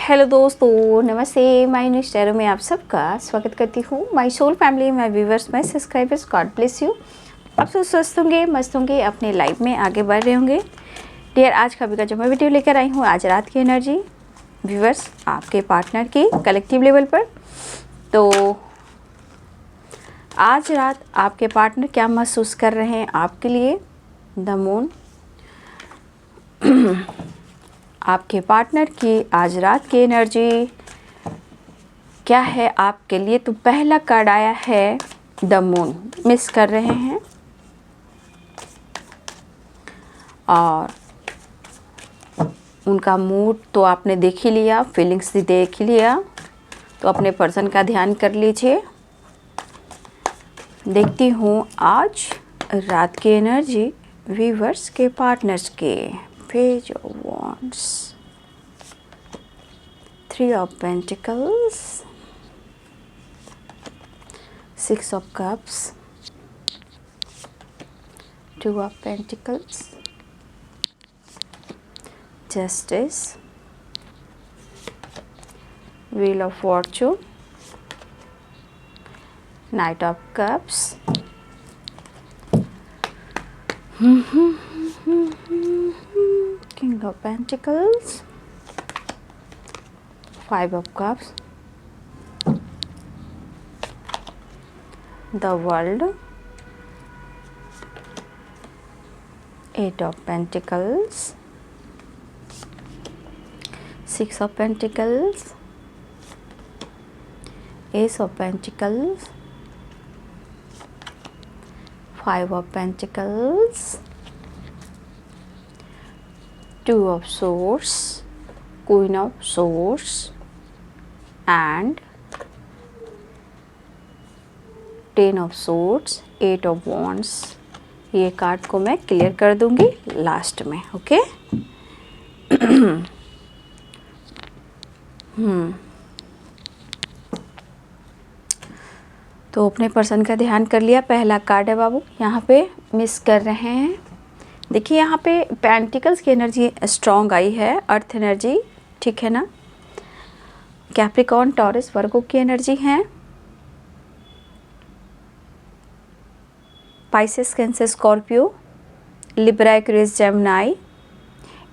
Hello दोस्तों, नमस्ते। My new style में आप सबका स्वागत करती हूँ। My soul family, my viewers, my subscribers, God bless you. आप सब स्वस्थ होंगे, मस्त होंगे, अपने लाइफ में आगे बढ़ रहे होंगे। डियर, आज का जो मैं वीडियो लेकर आई हूँ, आज रात की एनर्जी व्यूवर्स आपके पार्टनर की कलेक्टिव लेवल पर। तो आज रात आपके पार्टनर क्या महसूस कर रहे हैं आपके लिए। द मून आपके पार्टनर की आज रात की एनर्जी क्या है आपके लिए। तो पहला कार्ड आया है द मून। मिस कर रहे हैं और उनका मूड तो आपने देख ही लिया, फीलिंग्स भी देख ही लिया। तो अपने पर्सन का ध्यान कर लीजिए। देखती हूँ आज रात की एनर्जी व्यूअर्स के पार्टनर्स के। Page of Wands, Three of Pentacles, Six of Cups, Two of Pentacles, Justice, Wheel of Fortune, Knight of Cups, King of Pentacles, Five of Cups, the World, Eight of Pentacles, Six of Pentacles, Ace of Pentacles, Five of Pentacles, Two of Swords, Queen of Swords and Ten of Swords, Eight of Wands। ये card को मैं clear कर दूंगी last में, okay. तो अपने person का ध्यान कर लिया। पहला कार्ड है बाबू, यहाँ पे मिस कर रहे हैं। देखिए यहाँ पे पेंटिकल्स की एनर्जी स्ट्रॉन्ग आई है, अर्थ एनर्जी, ठीक है ना। कैप्रिकॉर्न, टॉरस, वर्गो की एनर्जी है। Pisces, Cancer, Scorpio, Libra, Aquarius, Gemini,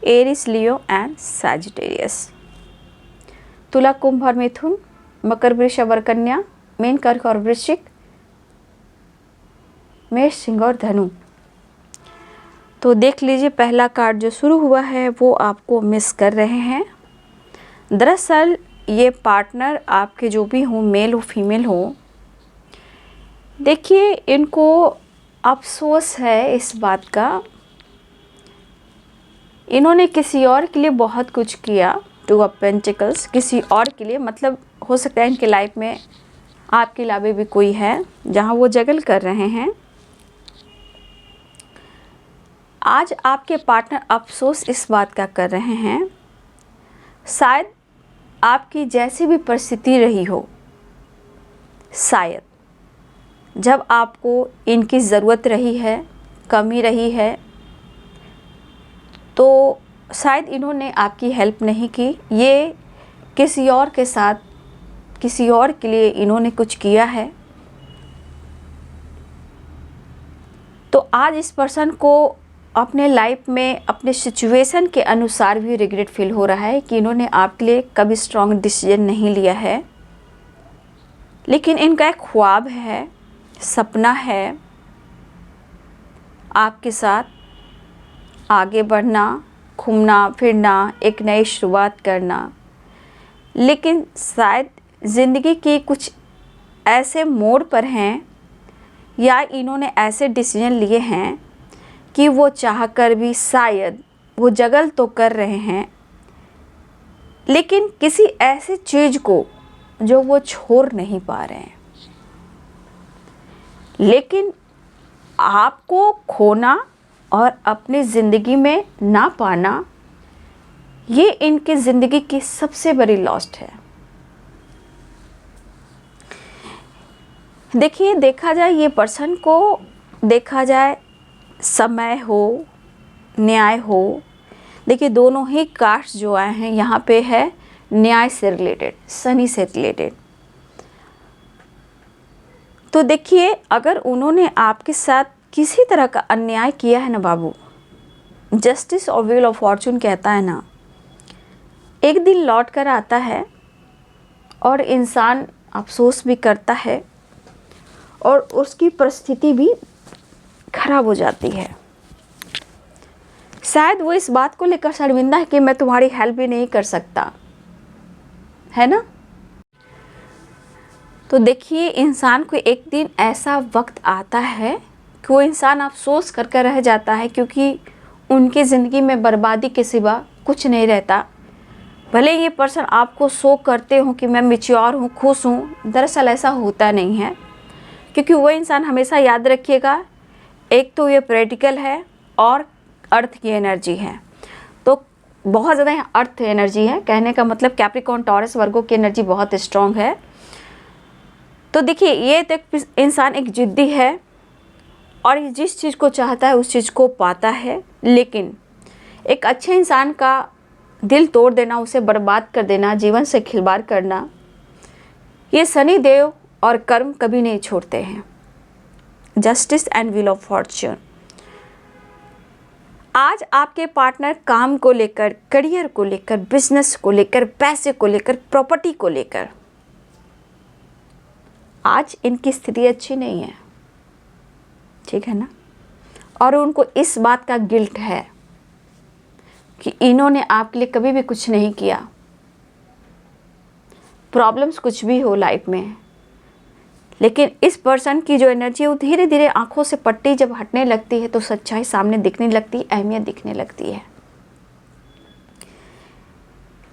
Aries, Leo and Sagittarius. Tula, Kumbh और मिथुन, मकर, वृषभ और कन्या, मीन, कर्क और वृश्चिक, मेष, सिंह और धनु। तो देख लीजिए पहला कार्ड जो शुरू हुआ है वो आपको मिस कर रहे हैं। दरअसल ये पार्टनर आपके जो भी हो, मेल हो फीमेल हो, देखिए इनको अफसोस है इस बात का। इन्होंने किसी और के लिए बहुत कुछ किया। टू ऑफ पेंटिकल्स, किसी और के लिए, मतलब हो सकता है इनके लाइफ में आपके अलावा भी कोई है जहाँ वो जगल कर रहे हैं। आज आपके पार्टनर अफसोस इस बात का कर रहे हैं, शायद आपकी जैसी भी परिस्थिति रही हो, शायद जब आपको इनकी ज़रूरत रही है, कमी रही है, तो शायद इन्होंने आपकी हेल्प नहीं की। ये किसी और के साथ, किसी और के लिए इन्होंने कुछ किया है। तो आज इस पर्सन को अपने लाइफ में अपने सिचुएशन के अनुसार भी रिग्रेट फील हो रहा है कि इन्होंने आपके लिए कभी स्ट्रॉन्ग डिसीजन नहीं लिया है। लेकिन इनका एक ख्वाब है, सपना है आपके साथ आगे बढ़ना, घूमना फिरना, एक नई शुरुआत करना। लेकिन शायद ज़िंदगी के कुछ ऐसे मोड़ पर हैं या इन्होंने ऐसे डिसीजन लिए हैं कि वो चाहकर भी शायद वो जगल तो कर रहे हैं, लेकिन किसी ऐसी चीज़ को जो वो छोड़ नहीं पा रहे हैं। लेकिन आपको खोना और अपनी ज़िंदगी में ना पाना, ये इनकी ज़िंदगी की सबसे बड़ी लॉस्ट है। देखिए, देखा जाए ये पर्सन को, देखा जाए समय हो, न्याय हो, देखिए दोनों ही कार्ड्स जो आए हैं यहाँ पे है न्याय से रिलेटेड, शनि से रिलेटेड। तो देखिए, अगर उन्होंने आपके साथ किसी तरह का अन्याय किया है ना बाबू, जस्टिस और व्हील ऑफ फॉर्चून कहता है ना, एक दिन लौट कर आता है और इंसान अफसोस भी करता है और उसकी परिस्थिति भी खराब हो जाती है। शायद वो इस बात को लेकर शर्मिंदा है कि मैं तुम्हारी हेल्प भी नहीं कर सकता, है ना। तो देखिए, इंसान को एक दिन ऐसा वक्त आता है कि वो इंसान अफसोस करके रह जाता है, क्योंकि उनकी ज़िंदगी में बर्बादी के सिवा कुछ नहीं रहता। भले ये पर्सन आपको शो करते हो कि मैं मैच्योर हूँ, खुश हूँ, दरअसल ऐसा होता नहीं है। क्योंकि वो इंसान, हमेशा याद रखिएगा, एक तो ये प्रैक्टिकल है और अर्थ की एनर्जी है, तो बहुत ज़्यादा अर्थ एनर्जी है। कहने का मतलब कैप्रिकॉर्न, टॉरस, वर्गो की एनर्जी बहुत स्ट्रॉन्ग है। तो देखिए, ये तो इंसान एक जिद्दी है और जिस चीज़ को चाहता है उस चीज़ को पाता है, लेकिन एक अच्छे इंसान का दिल तोड़ देना, उसे बर्बाद कर देना, जीवन से खिलवाड़ करना, ये शनि देव और कर्म कभी नहीं छोड़ते हैं। Justice and wheel of Fortune. आज आपके पार्टनर काम को लेकर, करियर को लेकर, बिजनेस को लेकर, पैसे को लेकर, प्रॉपर्टी को लेकर, आज इनकी स्थिति अच्छी नहीं है, ठीक है ना। और उनको इस बात का गिल्ट है कि इन्होंने आपके लिए कभी भी कुछ नहीं किया। प्रॉब्लम्स कुछ भी हो लाइफ में, लेकिन इस पर्सन की जो एनर्जी है वो धीरे धीरे आंखों से पट्टी जब हटने लगती है तो सच्चाई सामने दिखने लगती है, अहमियत दिखने लगती है।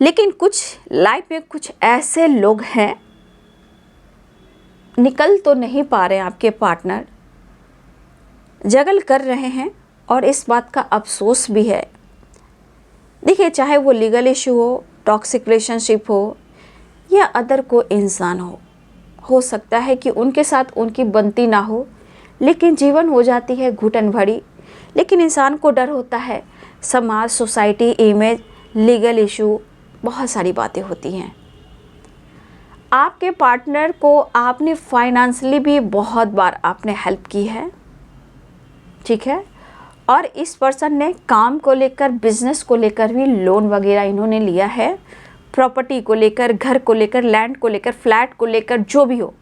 लेकिन कुछ लाइफ में कुछ ऐसे लोग हैं, निकल तो नहीं पा रहे, आपके पार्टनर जगल कर रहे हैं और इस बात का अफसोस भी है। देखिए, चाहे वो लीगल इशू हो, टॉक्सिक रिलेशनशिप हो या अदर को इंसान हो सकता है कि उनके साथ उनकी बनती ना हो, लेकिन जीवन हो जाती है घुटन भरी। लेकिन इंसान को डर होता है, समाज, सोसाइटी, इमेज, लीगल इशू, बहुत सारी बातें होती हैं। आपके पार्टनर को आपने फाइनेंशियली भी बहुत बार आपने हेल्प की है, ठीक है। और इस पर्सन ने काम को लेकर, बिजनेस को लेकर भी लोन वगैरह इन्होंने लिया है, प्रॉपर्टी को लेकर, घर को लेकर, लैंड को लेकर, फ्लैट को लेकर, जो भी हो,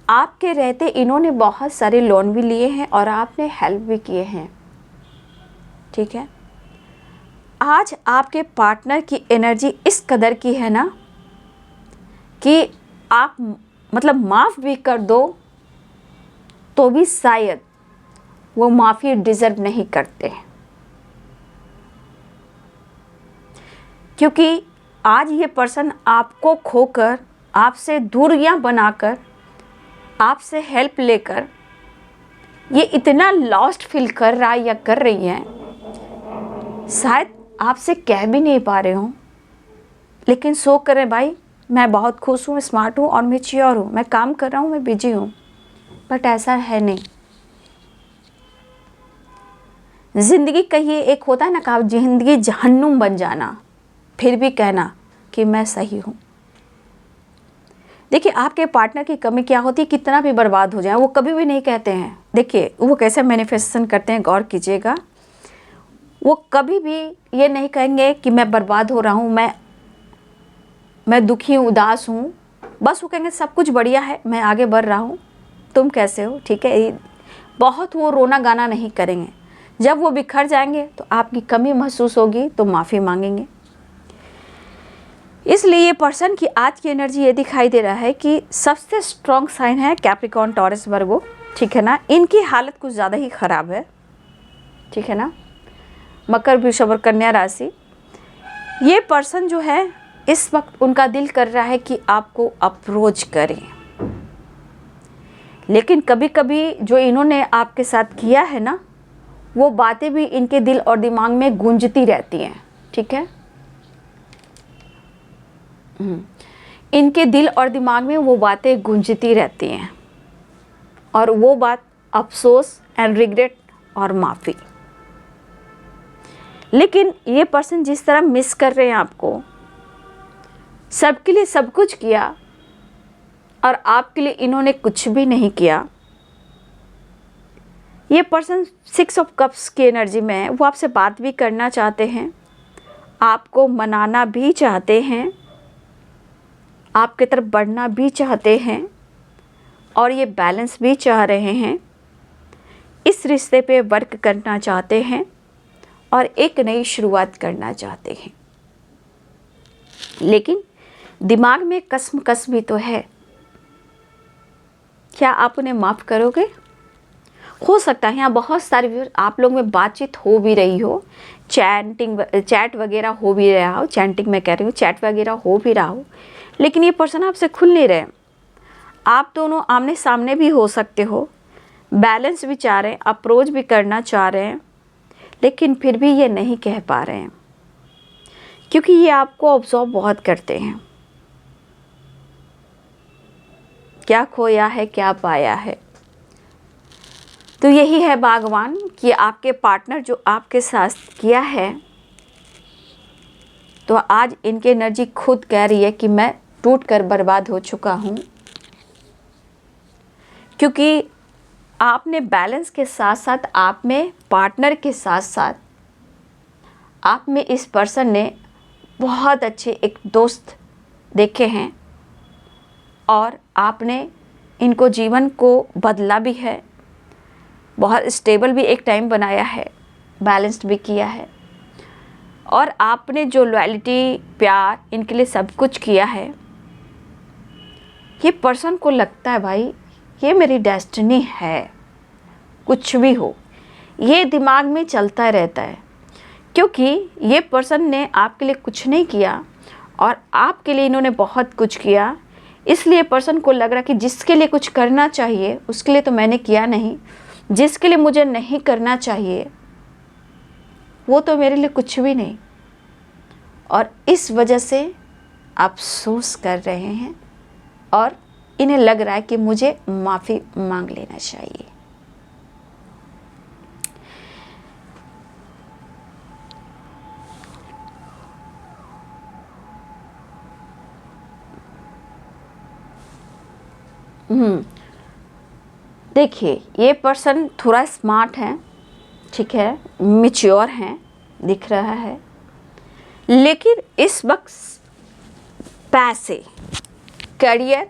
आपके रहते इन्होंने बहुत सारे लोन भी लिए हैं और आपने हेल्प भी किए हैं, ठीक है। आज आपके पार्टनर की एनर्जी इस कदर की है ना कि आप मतलब माफ़ भी कर दो तो भी शायद वो माफ़ी डिज़र्व नहीं करते, क्योंकि आज ये पर्सन आपको खोकर, आपसे दूरियां बनाकर, आपसे हेल्प लेकर ये इतना लॉस्ट फील कर रहा है या कर रही है, शायद आपसे कह भी नहीं पा रहे हो, लेकिन शो करें भाई मैं बहुत खुश हूँ, स्मार्ट हूँ और मैच्योर हूँ, मैं काम कर रहा हूँ, मैं बिजी हूँ। बट ऐसा है नहीं। ज़िंदगी कहिए, एक होता है ना कहा, ज़िंदगी जहन्नुम बन जाना, फिर भी कहना कि मैं सही हूँ। देखिए, आपके पार्टनर की कमी क्या होती है, कितना भी बर्बाद हो जाए वो कभी भी नहीं कहते हैं। देखिए, वो कैसे मैनिफेस्टेशन करते हैं, गौर कीजिएगा। वो कभी भी ये नहीं कहेंगे कि मैं बर्बाद हो रहा हूँ, मैं दुखी हूँ, उदास हूँ। बस वो कहेंगे सब कुछ बढ़िया है, मैं आगे बढ़ रहा हूँ, तुम कैसे हो, ठीक है। बहुत वो रोना गाना नहीं करेंगे। जब वो बिखर जाएंगे तो आपकी कमी महसूस होगी तो माफ़ी मांगेंगे। इसलिए ये पर्सन की आज की एनर्जी ये दिखाई दे रहा है कि सबसे स्ट्रॉन्ग साइन है कैप्रिकॉर्न, टॉरस, वर्गो, ठीक है ना। इनकी हालत कुछ ज़्यादा ही ख़राब है, ठीक है ना। मकर, वृषभ और कन्या राशि, ये पर्सन जो है इस वक्त उनका दिल कर रहा है कि आपको अप्रोच करें, लेकिन कभी कभी जो इन्होंने आपके साथ किया है ना, वो बातें भी इनके दिल और दिमाग में गूंजती रहती हैं, ठीक है। इनके दिल और दिमाग में वो बातें गूंजती रहती हैं और वो बात अफसोस एंड रिग्रेट और माफ़ी। लेकिन ये पर्सन जिस तरह मिस कर रहे हैं आपको, सबके लिए सब कुछ किया और आपके लिए इन्होंने कुछ भी नहीं किया। ये पर्सन 6 ऑफ कप्स की एनर्जी में है। वो आपसे बात भी करना चाहते हैं, आपको मनाना भी चाहते हैं, आपकी तरफ बढ़ना भी चाहते हैं और ये बैलेंस भी चाह रहे हैं। इस रिश्ते पे वर्क करना चाहते हैं और एक नई शुरुआत करना चाहते हैं। लेकिन दिमाग में कसमकस भी तो है। क्या आप उन्हें माफ़ करोगे? हो सकता है यहाँ बहुत सारे आप लोग में बातचीत हो भी रही हो, चैट वगैरह हो भी रहा हो, चैटिंग मैं कह रही हूँ, चैट वगैरह हो भी रहा हो, लेकिन ये पर्सन आपसे खुल नहीं रहे। आप दोनों आमने सामने भी हो सकते हो, बैलेंस भी चाह रहे हैं, अप्रोच भी करना चाह रहे हैं, लेकिन फिर भी ये नहीं कह पा रहे हैं क्योंकि ये आपको ऑब्जर्व बहुत करते हैं। क्या खोया है, क्या पाया है। तो यही है भगवान कि आपके पार्टनर जो आपके साथ किया है, तो आज इनकी एनर्जी खुद कह रही है कि मैं टूट कर बर्बाद हो चुका हूँ, क्योंकि आपने बैलेंस के साथ साथ आप में पार्टनर के साथ साथ आप में इस पर्सन ने बहुत अच्छे एक दोस्त देखे हैं और आपने इनको जीवन को बदला भी है, बहुत स्टेबल भी एक टाइम बनाया है, बैलेंस्ड भी किया है और आपने जो लॉयल्टी, प्यार इनके लिए सब कुछ किया है। ये पर्सन को लगता है भाई ये मेरी डेस्टिनी है, कुछ भी हो, ये दिमाग में चलता रहता है, क्योंकि ये पर्सन ने आपके लिए कुछ नहीं किया और आपके लिए इन्होंने बहुत कुछ किया। इसलिए पर्सन को लग रहा कि जिसके लिए कुछ करना चाहिए उसके लिए तो मैंने किया नहीं, जिसके लिए मुझे नहीं करना चाहिए वो तो मेरे लिए कुछ भी नहीं, और इस वजह से अफसोस कर रहे हैं और इन्हें लग रहा है कि मुझे माफ़ी मांग लेना चाहिए। देखिए ये पर्सन थोड़ा स्मार्ट है, ठीक है, मैच्योर हैं, दिख रहा है, लेकिन इस वक्त पैसे, करियर,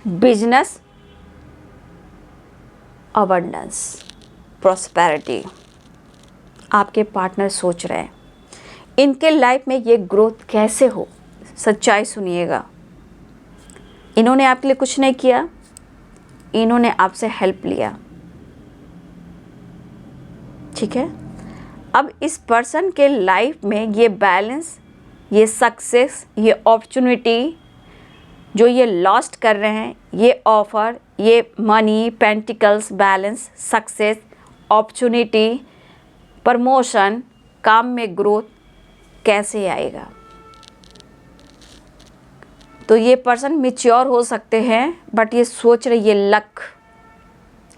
बिजनेस, अबंडेंस, प्रॉस्पेरिटी आपके पार्टनर सोच रहे हैं। इनके लाइफ में ये ग्रोथ कैसे हो, सच्चाई सुनिएगा। इन्होंने आपके लिए कुछ नहीं किया, इन्होंने आपसे हेल्प लिया, ठीक है। अब इस पर्सन के लाइफ में ये बैलेंस, ये सक्सेस, ये अपॉर्चुनिटी जो ये लॉस्ट कर रहे हैं, ये ऑफर, ये money, pentacles, balance, success, opportunity, promotion, काम में ग्रोथ कैसे आएगा। तो ये पर्सन मैच्योर हो सकते हैं, बट ये सोच रहे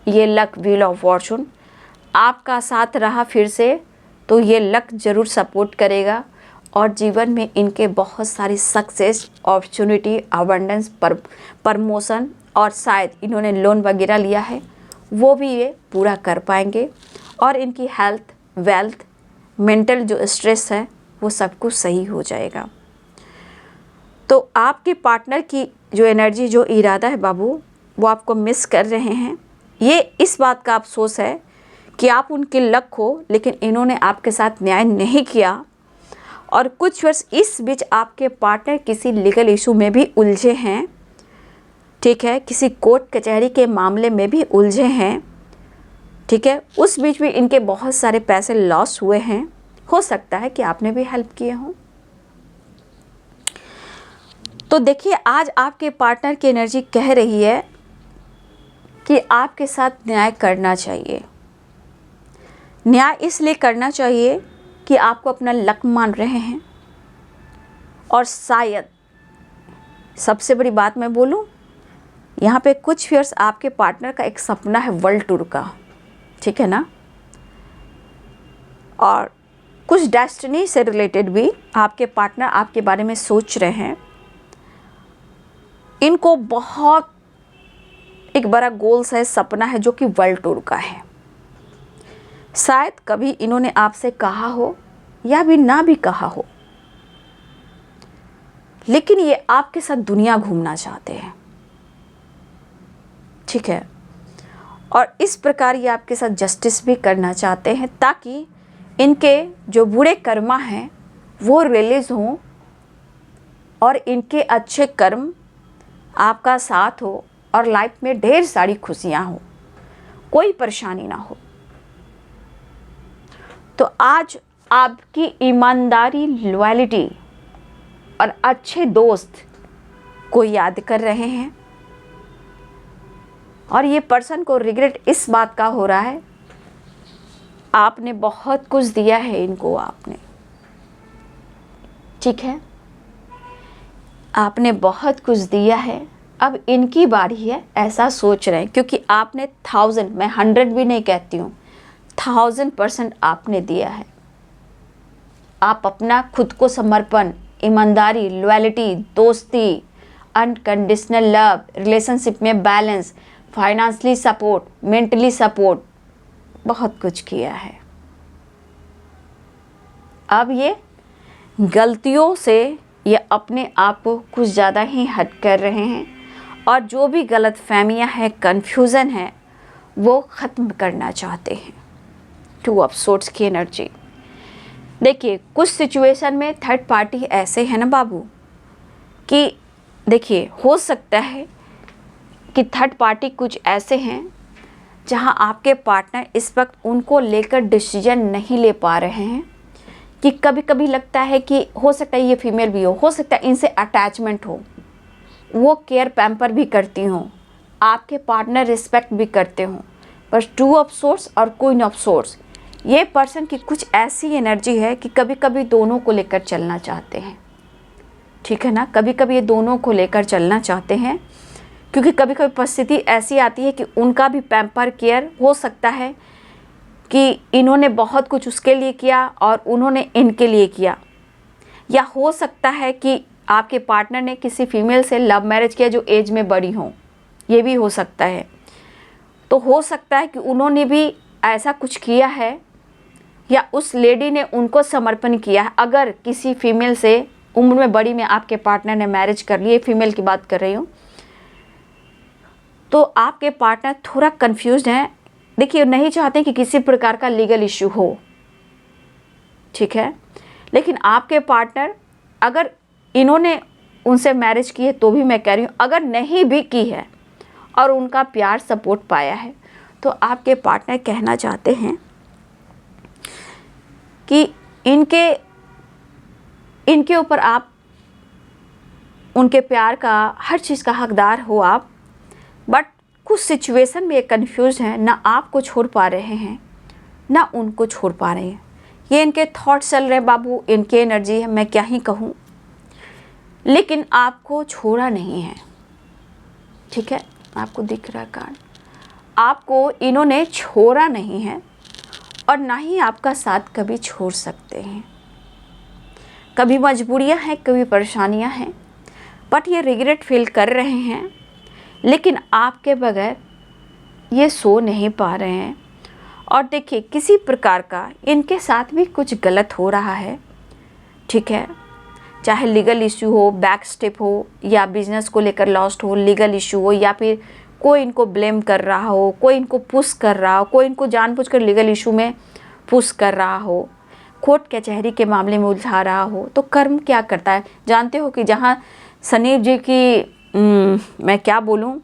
ये लक व्हील ऑफ फॉर्चून आपका साथ रहा फिर से, तो ये लक ज़रूर सपोर्ट करेगा और जीवन में इनके बहुत सारी सक्सेस, अपॉर्चुनिटी, अबंडेंस, प्रमोशन और शायद इन्होंने लोन वगैरह लिया है वो भी ये पूरा कर पाएंगे और इनकी हेल्थ, वेल्थ, मेंटल जो स्ट्रेस है वो सब कुछ सही हो जाएगा। तो आपके पार्टनर की जो एनर्जी, जो इरादा है बाबू, वो आपको मिस कर रहे हैं। ये इस बात का अफसोस है कि आप उनके लक हो, लेकिन इन्होंने आपके साथ न्याय नहीं किया और कुछ वर्ष इस बीच आपके पार्टनर किसी लीगल इशू में भी उलझे हैं, ठीक है, किसी कोर्ट कचहरी के मामले में भी उलझे हैं, ठीक है। उस बीच भी इनके बहुत सारे पैसे लॉस हुए हैं, हो सकता है कि आपने भी हेल्प किए हों। तो देखिए आज आपके पार्टनर की एनर्जी कह रही है कि आपके साथ न्याय करना चाहिए। न्याय इसलिए करना चाहिए कि आपको अपना लक मान रहे हैं और शायद सबसे बड़ी बात मैं बोलूं, यहाँ पे कुछ ईयर्स आपके पार्टनर का एक सपना है वर्ल्ड टूर का, ठीक है ना, और कुछ डेस्टिनी से रिलेटेड भी आपके पार्टनर आपके बारे में सोच रहे हैं इनको बहुत एक बड़ा गोल्स है, सपना है जो कि वर्ल्ड टूर का है। शायद कभी इन्होंने आपसे कहा हो या भी ना भी कहा हो, लेकिन ये आपके साथ दुनिया घूमना चाहते हैं, ठीक है। और इस प्रकार ये आपके साथ जस्टिस भी करना चाहते हैं ताकि इनके जो बुरे कर्मा हैं वो रिलीज हों और इनके अच्छे कर्म आपका साथ हो और लाइफ में ढेर सारी खुशियां हो, कोई परेशानी ना हो। तो आज आपकी ईमानदारी, लॉयल्टी और अच्छे दोस्त को याद कर रहे हैं और ये पर्सन को रिग्रेट इस बात का हो रहा है, आपने बहुत कुछ दिया है इनको, आपने, ठीक है, आपने बहुत कुछ दिया है, अब इनकी बारी है ऐसा सोच रहे हैं। क्योंकि आपने 1000, मैं 100 भी नहीं कहती हूँ, 1000% आपने दिया है। आप अपना खुद को समर्पण, ईमानदारी, लॉयल्टी, दोस्ती, अनकंडीशनल लव, रिलेशनशिप में balance, financially support, mentally support, बहुत कुछ किया है। अब ये गलतियों से ये अपने आप को कुछ ज़्यादा ही हट कर रहे हैं और जो भी गलत फहमियाँ हैं, कन्फ्यूज़न है, वो ख़त्म करना चाहते हैं। 2 ऑफ सोर्ड्स की एनर्जी। देखिए कुछ सिचुएशन में थर्ड पार्टी ऐसे है ना बाबू कि देखिए हो सकता है कि थर्ड पार्टी कुछ ऐसे हैं जहां आपके पार्टनर इस वक्त उनको लेकर डिसीजन नहीं ले पा रहे हैं, कि कभी कभी लगता है कि हो सकता है ये फीमेल भी हो सकता है इनसे अटैचमेंट हो, वो केयर पैम्पर भी करती हों, आपके पार्टनर रिस्पेक्ट भी करते हों, पर 2 ऑफ सोर्स और क्वीन ऑफ सोर्स, ये पर्सन की कुछ ऐसी एनर्जी है कि कभी कभी दोनों को लेकर चलना चाहते हैं, ठीक है ना। कभी कभी ये दोनों को लेकर चलना चाहते हैं क्योंकि कभी कभी परिस्थिति ऐसी आती है कि उनका भी पैम्पर केयर हो सकता है कि इन्होंने बहुत कुछ उसके लिए किया और उन्होंने इनके लिए किया, या हो सकता है कि आपके पार्टनर ने किसी फीमेल से लव मैरिज किया जो एज में बड़ी हो, ये भी हो सकता है। तो हो सकता है कि उन्होंने भी ऐसा कुछ किया है या उस लेडी ने उनको समर्पण किया है। अगर किसी फीमेल से उम्र में बड़ी में आपके पार्टनर ने मैरिज कर ली, फीमेल की बात कर रही हूँ, तो आपके पार्टनर थोड़ा कंफ्यूज्ड हैं। देखिए नहीं चाहते कि किसी प्रकार का लीगल इशू हो, ठीक है, लेकिन आपके पार्टनर अगर इन्होंने उनसे मैरिज की है तो भी मैं कह रही हूँ, अगर नहीं भी की है और उनका प्यार सपोर्ट पाया है, तो आपके पार्टनर कहना चाहते हैं कि इनके ऊपर आप उनके प्यार का, हर चीज़ का हकदार हो आप, बट कुछ सिचुएशन में ये कन्फ्यूज हैं, ना आपको छोड़ पा रहे हैं ना उनको छोड़ पा रहे हैं। ये इनके थॉट्स चल रहे बाबू, इनकी एनर्जी है, मैं क्या ही कहूँ, लेकिन आपको छोड़ा नहीं है, ठीक है, आपको दिख रहा है कार्ड, आपको इन्होंने छोड़ा नहीं है और ना ही आपका साथ कभी छोड़ सकते हैं। कभी मजबूरियां हैं, कभी परेशानियां हैं, बट ये रिग्रेट फील कर रहे हैं, लेकिन आपके बगैर ये सो नहीं पा रहे हैं। और देखिए किसी प्रकार का इनके साथ भी कुछ गलत हो रहा है, ठीक है, चाहे लीगल इशू हो, बैक स्टेप हो, या बिजनेस को लेकर लॉस्ट हो, लीगल इशू हो, या फिर कोई इनको ब्लेम कर रहा हो, कोई इनको पुश कर रहा हो, कोई इनको जानबूझकर लीगल इशू में पुश कर रहा हो, कोर्ट कचहरी के मामले में उलझा रहा हो। तो कर्म क्या करता है जानते हो कि जहाँ शनि जी की मैं क्या बोलूँ,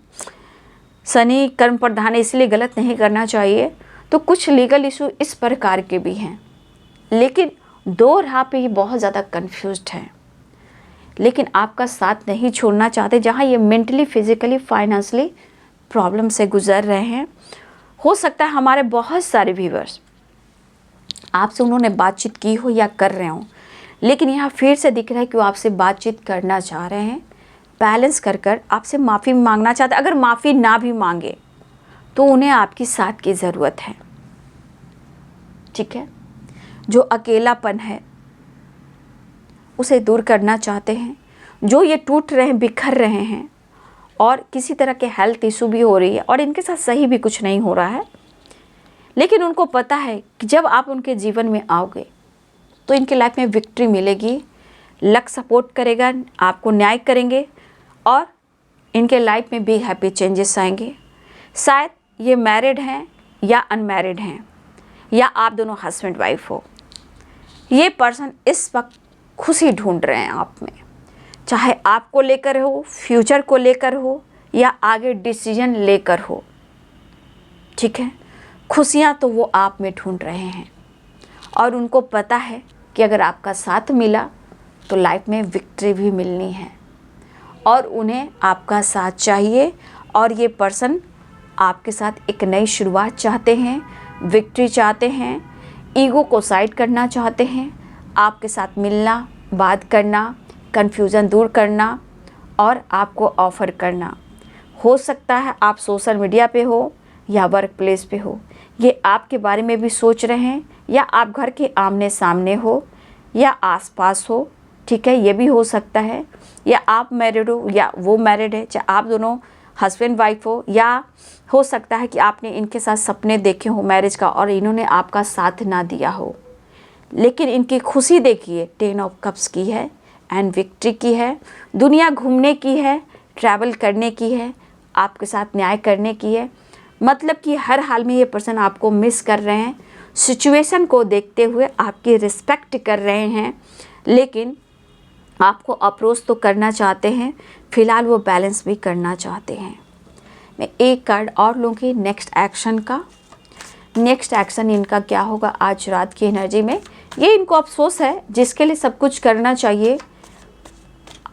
शनि कर्म प्रधान है, इसलिए गलत नहीं करना चाहिए। तो कुछ लीगल इशू इस प्रकार के भी हैं, लेकिन 2 राह पे ही बहुत ज़्यादा कन्फ्यूज्ड हैं, लेकिन आपका साथ नहीं छोड़ना चाहते। जहाँ ये मेंटली, फिजिकली, फाइनेंशियली प्रॉब्लम से गुजर रहे हैं। हो सकता है हमारे बहुत सारे व्यूअर्स आपसे उन्होंने बातचीत की हो या कर रहे हो, लेकिन यहाँ फिर से दिख रहा है कि वो आपसे बातचीत करना चाह रहे हैं, बैलेंस कर कर आपसे माफ़ी मांगना चाहते। अगर माफ़ी ना भी मांगे तो उन्हें आपकी साथ की ज़रूरत है, ठीक है। जो अकेलापन है उसे दूर करना चाहते हैं। जो ये टूट रहे हैं, बिखर रहे हैं, और किसी तरह के हेल्थ इशू भी हो रही है और इनके साथ सही भी कुछ नहीं हो रहा है, लेकिन उनको पता है कि जब आप उनके जीवन में आओगे तो इनके लाइफ में विक्ट्री मिलेगी, लक सपोर्ट करेगा, आपको न्याय करेंगे और इनके लाइफ में भी हैप्पी चेंजेस आएंगे। शायद ये मैरिड हैं या अनमैरिड हैं या आप दोनों हस्बैंड वाइफ हो, ये पर्सन इस वक्त खुशी ढूंढ रहे हैं आप में, चाहे आपको लेकर हो, फ्यूचर को लेकर हो या आगे डिसीजन लेकर हो। ठीक है, खुशियाँ तो वो आप में ढूंढ रहे हैं और उनको पता है कि अगर आपका साथ मिला तो लाइफ में विक्ट्री भी मिलनी है और उन्हें आपका साथ चाहिए और ये पर्सन आपके साथ एक नई शुरुआत चाहते हैं, विक्ट्री चाहते हैं, ईगो को साइड करना चाहते हैं, आपके साथ मिलना, बात करना, कन्फ्यूज़न दूर करना और आपको ऑफ़र करना। हो सकता है आप सोशल मीडिया पे हो या वर्क प्लेस पे हो, ये आपके बारे में भी सोच रहे हैं या आप घर के आमने सामने हो या आसपास हो। ठीक है, ये भी हो सकता है, या आप मैरिड हो या वो मैरिड है, चाहे आप दोनों हस्बैंड वाइफ हो, या हो सकता है कि आपने इनके साथ सपने देखे हो मैरिज का और इन्होंने आपका साथ ना दिया हो। लेकिन इनकी खुशी देखिए, 10 ऑफ कप्स की है एंड विक्ट्री की है, दुनिया घूमने की है, ट्रैवल करने की है, आपके साथ न्याय करने की है। मतलब कि हर हाल में ये पर्सन आपको मिस कर रहे हैं, सिचुएशन को देखते हुए आपकी रिस्पेक्ट कर रहे हैं, लेकिन आपको अप्रोच तो करना चाहते हैं, फ़िलहाल वो बैलेंस भी करना चाहते हैं। मैं एक कार्ड और लूँगी नेक्स्ट एक्शन का। नेक्स्ट एक्शन इनका क्या होगा आज रात की एनर्जी में। ये इनको अफसोस है, जिसके लिए सब कुछ करना चाहिए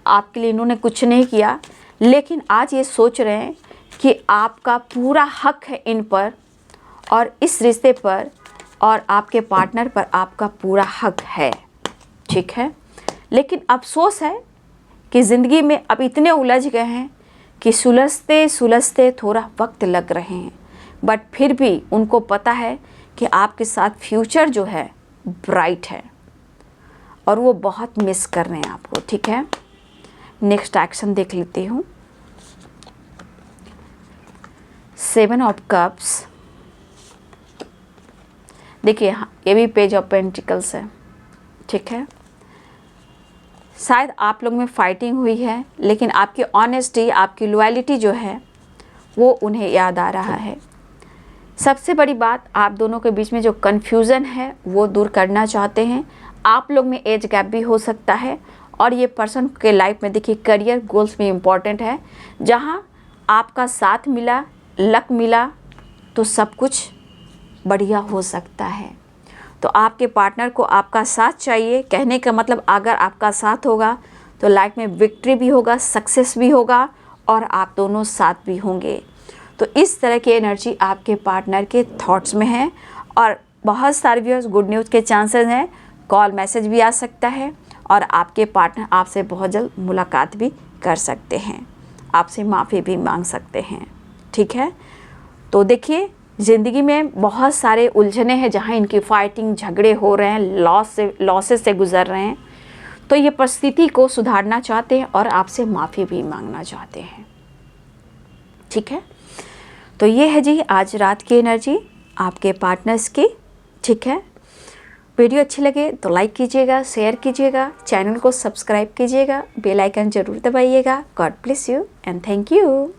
आपके लिए इन्होंने कुछ नहीं किया, लेकिन आज ये सोच रहे हैं कि आपका पूरा हक है इन पर और इस रिश्ते पर और आपके पार्टनर पर आपका पूरा हक है। ठीक है, लेकिन अफसोस है कि ज़िंदगी में अब इतने उलझ गए हैं कि सुलझते सुलझते थोड़ा वक्त लग रहे हैं, बट फिर भी उनको पता है कि आपके साथ फ्यूचर जो है ब्राइट है और वो बहुत मिस कर रहे हैं आपको। ठीक है, नेक्स्ट एक्शन देख लेती हूँ। 7 ऑफ कप्स, देखिए ये भी पेज ऑफ पेंटिकल्स है। ठीक है, शायद आप लोग में फाइटिंग हुई है, लेकिन आपकी ऑनेस्टी, आपकी लॉयल्टी जो है वो उन्हें याद आ रहा है। सबसे बड़ी बात, आप दोनों के बीच में जो कन्फ्यूज़न है वो दूर करना चाहते हैं। आप लोग में एज गैप भी हो सकता है और ये पर्सन के लाइफ में देखिए करियर गोल्स में इम्पॉर्टेंट है। जहाँ आपका साथ मिला, लक मिला तो सब कुछ बढ़िया हो सकता है। तो आपके पार्टनर को आपका साथ चाहिए, कहने का मतलब अगर आपका साथ होगा तो लाइफ में विक्ट्री भी होगा, सक्सेस भी होगा और आप दोनों साथ भी होंगे। तो इस तरह की एनर्जी आपके पार्टनर के थॉट्स में है और बहुत सारे व्यूअर्स गुड न्यूज़ के चांसेस हैं, कॉल मैसेज भी आ सकता है और आपके पार्टनर आपसे बहुत जल्द मुलाकात भी कर सकते हैं, आपसे माफ़ी भी मांग सकते हैं। ठीक है, तो देखिए ज़िंदगी में बहुत सारे उलझने हैं जहाँ इनकी फाइटिंग, झगड़े हो रहे हैं, लॉसेस से गुजर रहे हैं। तो ये परिस्थिति को सुधारना चाहते हैं और आपसे माफ़ी भी मांगना चाहते हैं। ठीक है, तो ये है जी आज रात की एनर्जी आपके पार्टनर्स की। ठीक है, वीडियो अच्छी लगे तो लाइक कीजिएगा, शेयर कीजिएगा, चैनल को सब्सक्राइब कीजिएगा, बेल आइकन ज़रूर दबाइएगा। God bless you and thank you.